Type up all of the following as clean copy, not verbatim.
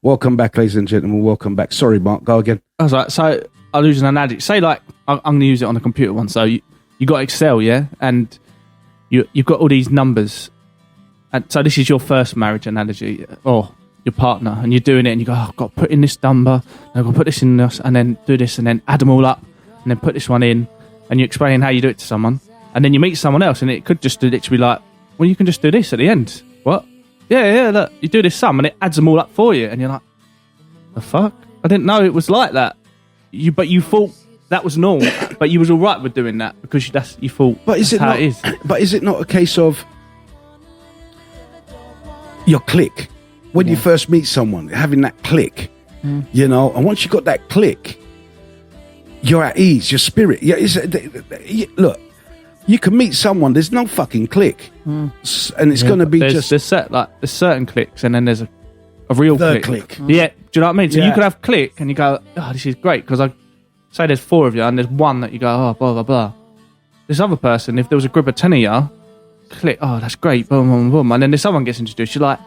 Welcome back, ladies and gentlemen. Welcome back. Sorry, Mark. Go again. I was like, so I'll use an analogy. Say, like, I'm going to use it on a computer one. So you got Excel, yeah? And you've got all these numbers. And so this is your first marriage analogy, or your partner, and you're doing it, and you go, oh, I've got to put in this number, and I've got to put this in this, and then do this, and then add them all up, and then put this one in, and you explain how you do it to someone, and then you meet someone else, and it could just literally be like, well, you can just do this at the end. What? Yeah, look, you do this sum, and it adds them all up for you, and you're like, the fuck? I didn't know it was like that. But you thought that was normal, but you was all right with doing that because you thought that's how it is. But is it not a case of your click? When you first meet someone, having that click, you know, and once you got that click, you're at ease, your spirit. Yeah, look, you can meet someone, there's no fucking click. And it's going to be there's certain clicks, and then there's a real click. Yeah, do you know what I mean? So you could have click, and you go, oh, this is great, because I say there's 4 of you, and there's one that you go, oh, blah, blah, blah. This other person, if there was a group of 10 of you, click, oh, that's great, boom, boom, boom. And then this other one gets introduced, you're like,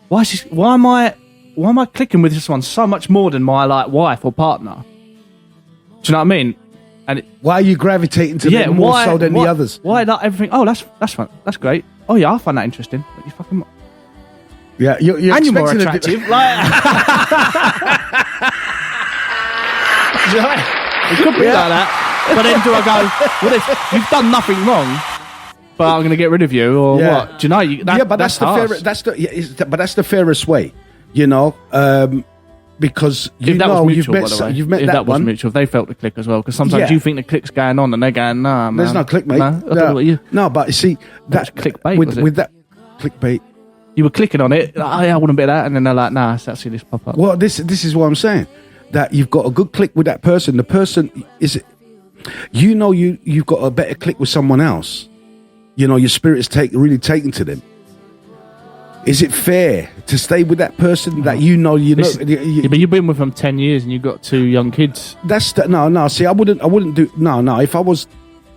why am I clicking with this one so much more than my like wife or partner? Do you know what I mean? And why are you gravitating to them more so than the others? Why not everything? Oh, that's fun. That's great. Oh yeah, I find that interesting. But you fucking you're and you're more attractive. It could be like that. But then do I go? Well, if you've done nothing wrong, but I'm going to get rid of you, or what? Do you know? But that's the fairest way, you know, because you've met if that was mutual, they felt the click as well. Because sometimes you think the click's going on, and they're going, nah, man. There's no click, mate. No, but you see that clickbait with that clickbait. You were clicking on it. Like, oh, yeah, I wouldn't be that, and then they're like, nah, I see this pop up. Well, this is what I'm saying. That you've got a good click with that person. The person you've got a better click with someone else. You know, your spirit's really taken to them. Is it fair to stay with that person that you know? But you've been with them 10 years and you've got 2 young kids. No. See, I wouldn't do. No. If I was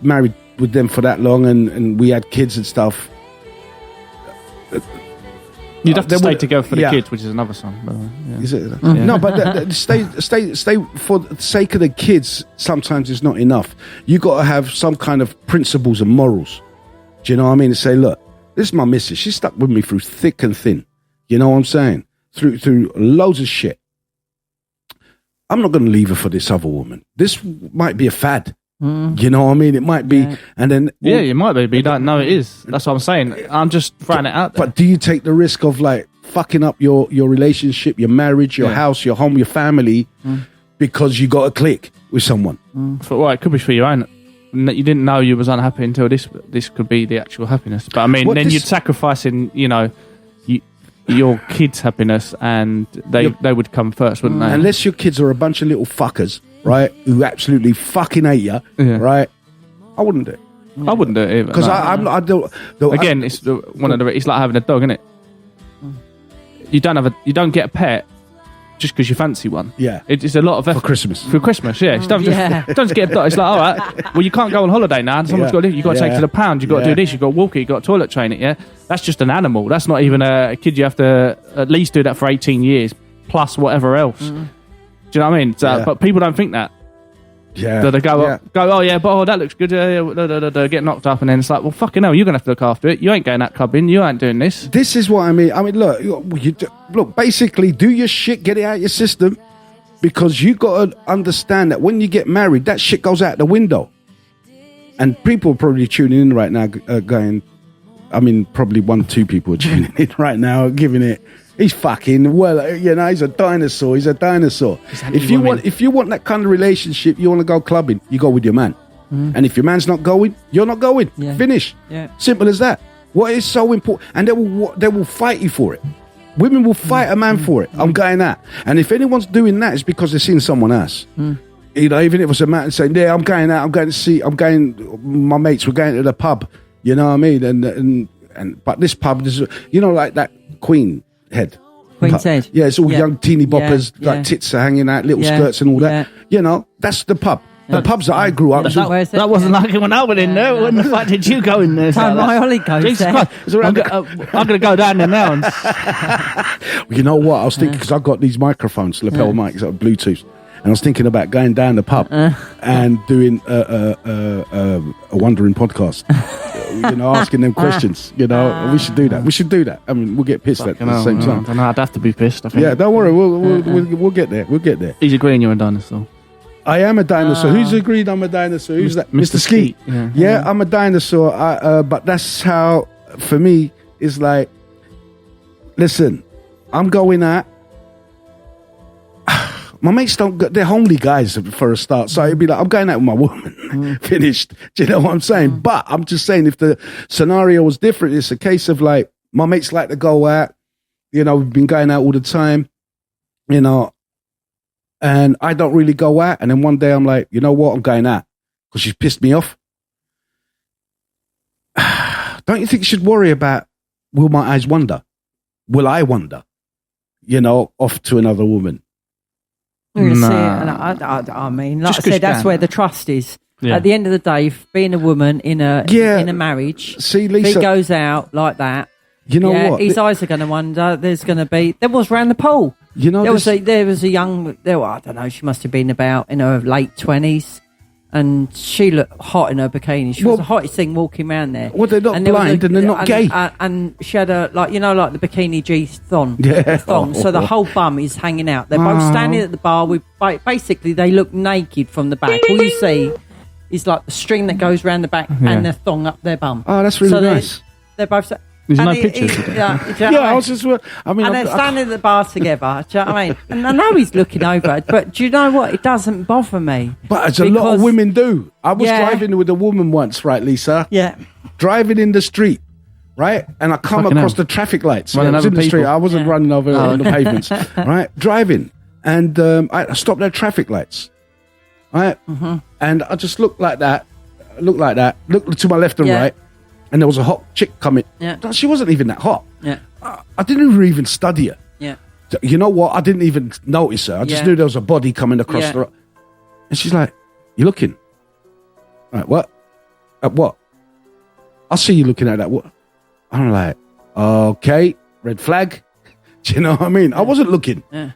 married with them for that long and we had kids and stuff, you'd have to stay together for the kids, which is another song. By the way. Yeah. Is it? Yeah. No, but stay for the sake of the kids. Sometimes it's not enough. You got to have some kind of principles and morals. Do you know what I mean? To say, look, this is my missus. She stuck with me through thick and thin. You know what I'm saying? Through loads of shit. I'm not going to leave her for this other woman. This might be a fad. You know what I mean? It might be, and then you might be, but you don't know it is. That's what I'm saying. I'm just throwing it out there. But do you take the risk of like fucking up your relationship, your marriage, your house, your home, your family, because you got a click with someone? Well, it could be for your own. You didn't know you was unhappy until this could be the actual happiness. But I mean, you'd sacrificing, you know, your kids' happiness, and they would come first, wouldn't they? Unless your kids are a bunch of little fuckers, right, who absolutely fucking hate you, right? I wouldn't do it. I wouldn't do it either. Because I don't. Again, it's it's like having a dog, isn't it? You don't get a pet just because you fancy one. Yeah. It's a lot of effort. For Christmas. For Christmas, yeah. Don't just get a dog. It's like, all right, well, you can't go on holiday now. Someone's got to you've got to take to the pound. You've got to do this. You've got to walk it. You've got to toilet train it, yeah? That's just an animal. That's not even a kid. You have to at least do that for 18 years, plus whatever else. Do you know what I mean? So, but people don't think that. Yeah. So they go, oh yeah, but that looks good. Get knocked up, and then it's like, well, fucking hell, you're gonna have to look after it. You ain't going that clubbing. You ain't doing this. This is what I mean. I mean, look. Basically, do your shit, get it out your system, because you got to understand that when you get married, that shit goes out the window. And people are probably tuning in right now, going. I mean, probably 1 or 2 people are tuning in right now, giving it. He's fucking he's a dinosaur. He's a dinosaur. If you want that kind of relationship, you want to go clubbing, you go with your man. And if your man's not going, you're not going. Yeah. Finish. Yeah. Simple as that. What is so important? And they will fight you for it. Women will fight a man for it. I'm going that. And if anyone's doing that, it's because they're seeing someone else. You know, even if it's a man saying, "Yeah, I'm going out. My mates. We're going to the pub." You know what I mean? And but this pub, like that Queen head. Queen's head. Yeah, it's all young teeny boppers, like tits are hanging out, little skirts and all that. You know, that's the pub. The pubs that I grew up was Where's it? That wasn't like it when I went in there. When the fuck did you go in there? Time my Ollie goes Jesus there. Christ. I'm going to go down there now. And You know what? I was thinking, because I've got these microphones, lapel mics, Bluetooth, and I was thinking about going down the pub and doing a wandering podcast. Asking them questions. We should do that. We should do that. I mean, we'll get pissed at the same time. I don't know. I'd have to be pissed, I think. Yeah, don't worry. We'll get there. We'll get there. He's agreeing you're a dinosaur. I am a dinosaur. Who's agreed I'm a dinosaur? Who's that? Mr. Skeet. Yeah, I'm a dinosaur. But that's how, for me, it's like, listen, I'm going out. My mates they're homely guys for a start. So it'd be like, I'm going out with my woman. Finished. Do you know what I'm saying? But I'm just saying, if the scenario was different, it's a case of like, my mates like to go out. We've been going out all the time, and I don't really go out. And then one day I'm like, you know what? I'm going out because she's pissed me off. Don't you think you should worry about, will my eyes wander? Will I wander? Off to another woman. I mean, like I said, that's where the trust is. Yeah. At the end of the day, being a woman in a marriage, see, Lisa, if he goes out like that, you know what? His eyes are going to wander. There was round the pool. There was a young. I don't know. She must have been about in her late 20s, and she looked hot in her bikini. She was the hottest thing walking around there. Well, they're not blind and they're not gay. And she had like the bikini G thong. Yeah. Thong. So the whole bum is hanging out. They're both standing at the bar. Basically, they look naked from the back. All you see is like the string that goes around the back and the thong up their bum. Oh, that's really nice. They're both. There's no pictures. I was just. And they're standing at the bar together. Do you know what I mean? And I know he's looking over, but do you know what? It doesn't bother me. But as a lot of women do. I was driving with a woman once, right, Lisa? Yeah. Driving in the street, right? And I come across the traffic lights. I was in the street. I wasn't running over on the pavements, right? Driving. And I stopped at traffic lights, right? Mm-hmm. And I just looked like that, looked to my left and right. And there was a hot chick coming. Yeah. She wasn't even that hot. Yeah. I didn't even study her. Yeah. You know what? I didn't even notice her. I just knew there was a body coming across the road. And she's like, you looking? Like, what? At what? I see you looking at that. What? I'm like, okay, red flag. Do you know what I mean? I wasn't looking. Yeah.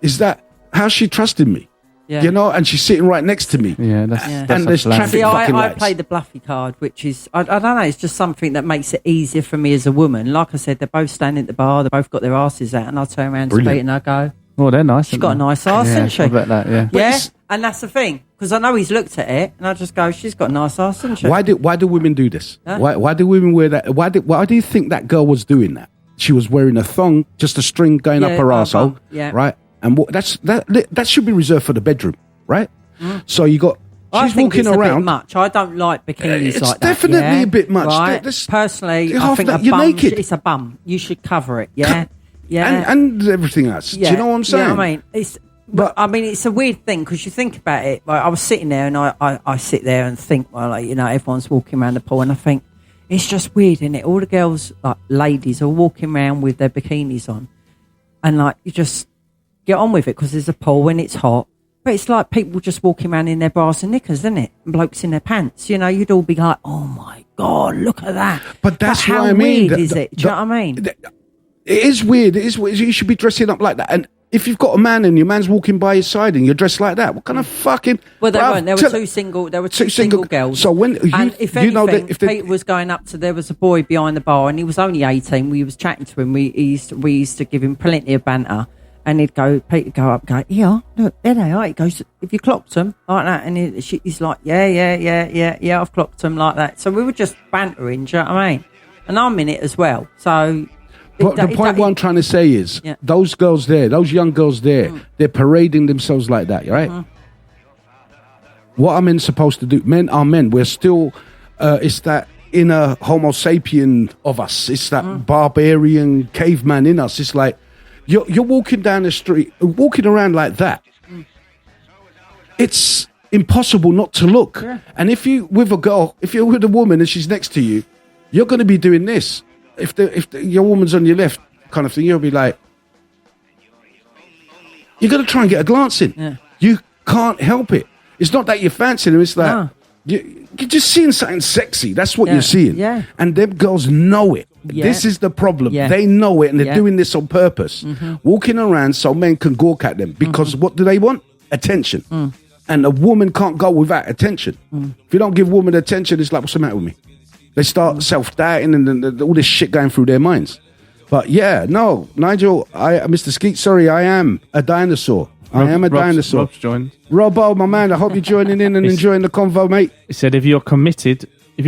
Is that how she trusted me? Yeah. And she's sitting right next to me. Yeah, that's and there's traffic fucking lights. I play the bluffy card, which is, I don't know, it's just something that makes it easier for me as a woman. Like I said, they're both standing at the bar, they both got their asses out, and I turn around to Pete and I go, oh, they're nice. She's got a nice ass, hasn't she? I bet that, yeah. And that's the thing, because I know he's looked at it, and I just go, she's got a nice ass, hasn't she? Why do women do this? Huh? Why do women wear that? Why do you think that girl was doing that? She was wearing a thong, just a string going up her arsehole, right? And that should be reserved for the bedroom. Right? So you got... She's walking around. A bit much. I don't like bikinis like that. It's definitely a bit much. Right? Personally, I think you're naked. It's a bum. You should cover it, yeah? And everything else. Do you know what I'm saying? Yeah, I mean, it's a weird thing because you think about it. Like, I was sitting there and I sit there and think, well, like, everyone's walking around the pool and I think, it's just weird, isn't it? All the girls, like ladies, are walking around with their bikinis on. And like, you just get on with it because there's a pool and it's hot. But it's like people just walking around in their bras and knickers, isn't it? And blokes in their pants. You'd all be like, oh my God, look at that. But that's what I mean. How weird is it? Do you know what I mean? It is weird. It is weird. You should be dressing up like that. And if you've got a man and your man's walking by your side and you're dressed like that, what kind of fucking... Well, they weren't. There were two single girls. So when if anything, Pete was going up to... There was a boy behind the bar and he was only 18. We was chatting to him. We used to give him plenty of banter. And Pete would go up, go, yeah, look, there they are. He goes, have you clocked them? Like that. And he's like, yeah, I've clocked them like that. So we were just bantering, do you know what I mean? And I'm in it as well. So... But the point what I'm trying to say is, those girls there, those young girls there, they're parading themselves like that, right? What are men supposed to do? Men are men. We're still, it's that inner Homo sapien of us. It's that barbarian caveman in us. It's like, you're walking down the street, walking around like that. It's impossible not to look. Yeah. And if you're with a woman and she's next to you, you're going to be doing this. If your woman's on your left, kind of thing, you'll be like, you're going to try and get a glance in. Yeah. You can't help it. It's not that you're fancying them. It's like No. you're just seeing something sexy. That's what you're seeing. Yeah. And them girls know it. Yeah. This is the problem. Yeah. They know it, and they're Yeah. doing this on purpose. Walking around so men can gawk at them. Because what do they want? Attention. And a woman can't go without attention. If you don't give women attention, it's like, what's the matter with me? They start self-doubting and all this shit going through their minds. But yeah, no, Nigel, Mr. Skeet, sorry, I am a dinosaur. I am a dinosaur. Rob's joined. Robbo, my man, I hope you're joining in and enjoying the convo, mate. He said, if you're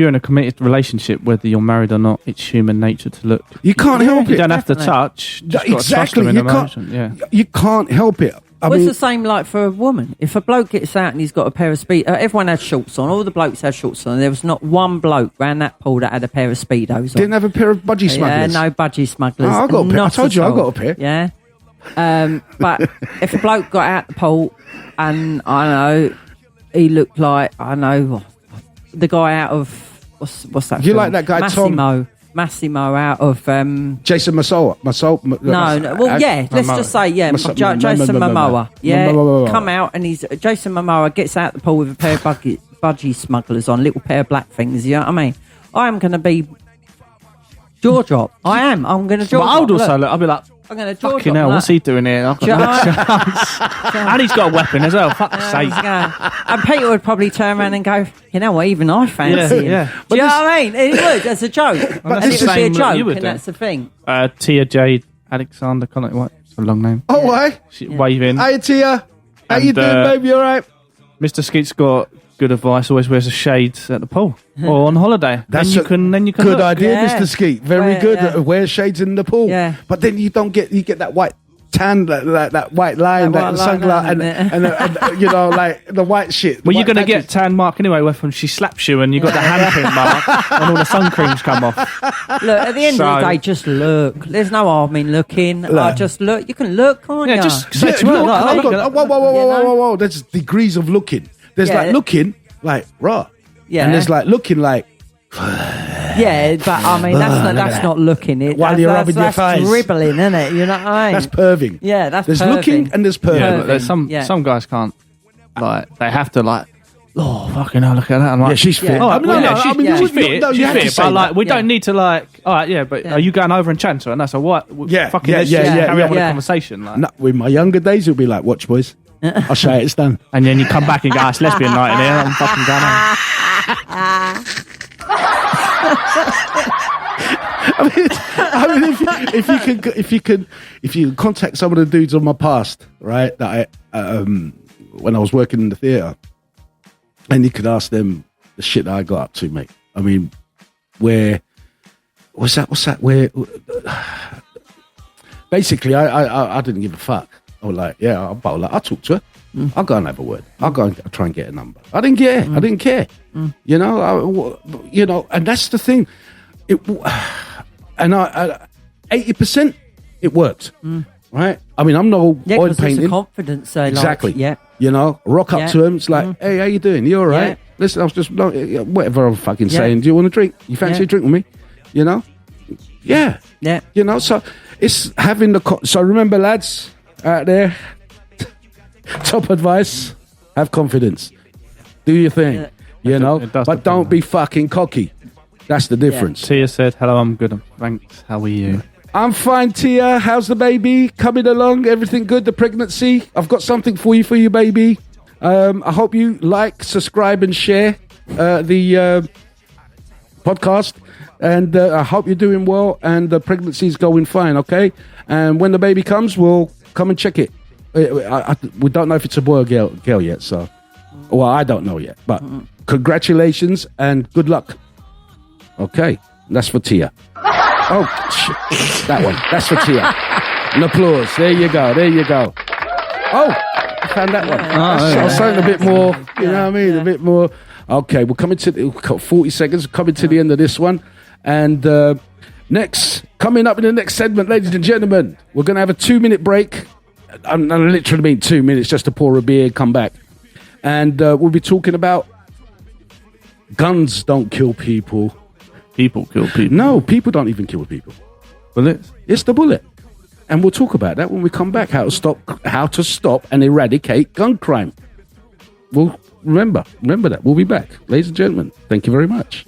in a committed relationship, whether you're married or not, it's human nature to look. You can't help You it. don't have to Definitely. touch. Just gotta trust Exactly. them in You can't, emotion. Yeah. you can't help it. I Well, mean, it's the same like for a woman. If a bloke gets out and he's got a pair of everyone had shorts on. All the blokes had shorts on. There was not one bloke round that pool that had a pair of speedos on. didn't have a pair of budgie smugglers. Yeah, no budgie smugglers. Oh, I got a pair. I Not told you at I all. got a pair. Yeah. But if a bloke got out the pool and I know he looked like the guy out of what's that? You film? like that guy, Tom? Massimo out of Jason Momoa. no. Well, yeah. Let's just say Jason Momoa. Yeah, come out and Jason Momoa gets out the pool with a pair of budgie smugglers on, little pair of black things. You know what I mean? I am going to be jaw drop. I am. I'm going to jaw But drop. I would also Look, look, I'd be like, I'm going to jaw fucking drop. hell, look. what's he doing here? I've got Do you know no what chance. And he's got a weapon as well, fuck's sake. And Peter would probably turn around and go, you know what, even I fancy him. Yeah. Do you know what I mean? He would, as a joke. Well, And that's it the would be a same that joke, you would and do. that's the thing. Tia Jade Alexander, what? It's a long name. Oh, why? She waving. Hey, Tia. How And, you doing, baby? All right? Mr. Skeet's got good advice. Always wears a shade at the pool or on holiday. That's then you can good look. idea, Yeah. Mr. Skeet. Very Wear- good. yeah. Wear shades in the pool. Yeah. But then you get that white tan, that white line, That that white line, sunglass, and you know, like the white shit. Well, you're going going to get tan mark anyway when she slaps you and you got the handprint mark and all the sun creams come off. Look, at the end of the So- day, just look. There's no harm in looking. Just look. You can look, can't Yeah, you? just say to her, look, like, hold look on. at Whoa. There's degrees of looking. There's Yeah. like looking like raw. Yeah. And there's like looking like Yeah, but I mean, that's not looking. While you're rubbing your that's thighs. dribbling, isn't it? You know what I mean? that's perving. Yeah, that's There's perving. looking and there's perving. Yeah, but there's Yeah. some guys can't, like, they have to, like, oh, fucking hell, look at that. I'm like, Yeah, she's fit. Oh, I mean, well, no, yeah, I she's, mean, yeah. she's fit. no, you she's have to fit, say but, like, that. we Yeah. don't need to, like, all right, yeah, but Yeah. are you going over and chat to her? And that's a what? Yeah, Fucking yeah, let's yeah, just yeah, carry on with yeah. the conversation. Like. No, with my younger days, it'll be like, watch, boys. I'll show you it's done. And then you come back and go, it's lesbian night in here. I'm fucking done. I mean, if you can contact some of the dudes on my past, right? That I when I was working in the theatre, and you could ask them the shit that I got up to, mate. I mean, where what's that? Where basically, I didn't give a fuck. I was like, yeah, I'll talk to her. I'll go and have a word. I'll go and try and get a number. I didn't care. I didn't care. You know, and that's the thing. And 80% it worked. Right? I mean, I'm no Yeah, oil because it's painting. a confidence. Exactly. Like, yeah. You know, rock up Yeah. to him. It's like, hey, how you doing? You all right? Yeah. Listen, I was just whatever I'm fucking Yeah. saying. Do you want a drink? You fancy Yeah. a drink with me? You know? Yeah. Yeah. You know, so it's having so remember, lads out there, top advice: have confidence, do your thing. Yeah. You know, It does but depend, don't be fucking cocky. That's the difference. Tia said, hello, I'm good. Thanks. How are you? I'm fine, Tia. How's the baby coming along? Everything good? The pregnancy? I've got something for you, baby. I hope you like, subscribe, and share the podcast. And I hope you're doing well and the pregnancy's going fine, okay? And when the baby comes, we'll come and check it. We don't know if it's a boy or girl yet, so... Well, I don't know yet, but congratulations and good luck. Okay, that's for Tia. Oh, shit. That one. That's for Tia. An applause. There you go. Oh, I found that one. I was saying a bit more, you know what I mean? A bit more. Okay, we're coming to... We've got 40 seconds, coming to the end of this one. And coming up in the next segment, ladies and gentlemen, we're going to have a 2-minute break. I literally mean 2 minutes just to pour a beer, come back. And we'll be talking about guns don't kill people. People kill people. No, people don't even kill people. Bullets. It's the bullet. And we'll talk about that when we come back. How to stop and eradicate gun crime. We'll remember that. We'll be back. Ladies and gentlemen, thank you very much.